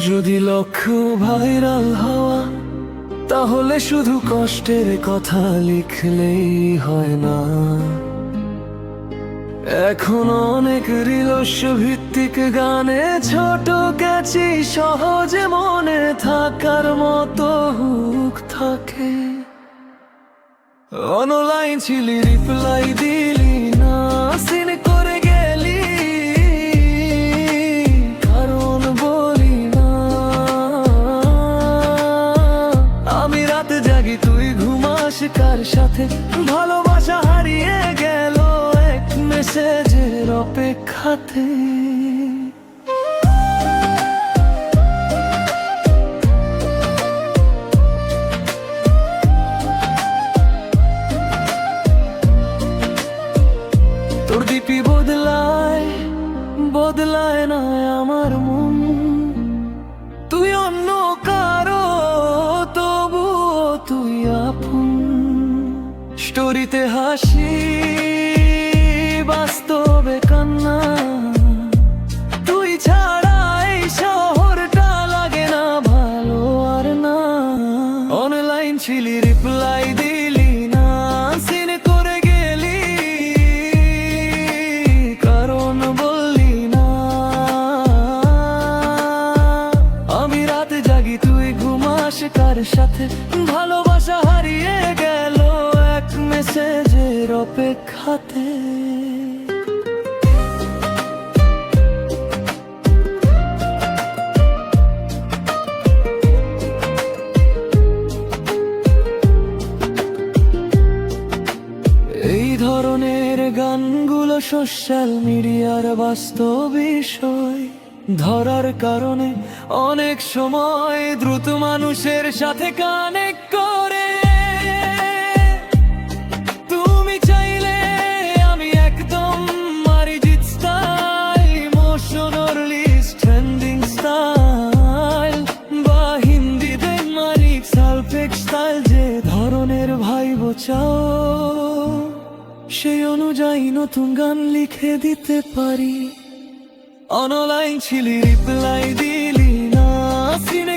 যদি লক্ষ্য ভাইরাল হওয়া, তাহলে শুধু কষ্টের কথা লিখলেই হয় না। এখন অনেক রিলস ভিত্তিক গানে ছোট ক্যাচি সহজে মনে থাকার মতো হুক থাকে। অনলাইন ছিলি, রিপ্লাই দিলি না, সিন করে গেলি, কারণ বলি না। আমি রাতে জাগি, তুই ঘুমাস কার সাথে, ভালোবাসা হারিয়ে গেল এক মেসেজের অপেক্ষাতে। তোর ডিপি বদলায়, বদলায় না আমার মন। তুই অন্য কারো, তবুও তুই আপন। স্টোরিতে হাসি, বাস্তবে কান্না। তুই ছাড়া এই শহরটা লাগে না ভালো আর না। অনলাইন ছিলি, রিপ্লাই দিলি না, সিন করে গেলি, কারণ বললি না। আমি রাতে জাগি, তুই ঘুমাস কার সাথে, ভালোবাসা হারিয়ে গেল এক মেসেজের অপেক্ষাতে। এই ধরনের গানগুলো সোশ্যাল মিডিয়ার বাস্তব বিষয় ধরার কারণে অনেক সময় দ্রুত মানুষের সাথে কানেক্ট করে। তুমি চাইলে আমি একদম Arijit style, emotional list, trending style, বা হিন্দিতে মানিক সালফেক স্টাইল। যে ধরনের ভাইব চাও সেই অনুযায়ী নতুন গান লিখে দিতে পারি। অনলাইন ছিলি, রিপ্লাই দিলি না, সিনে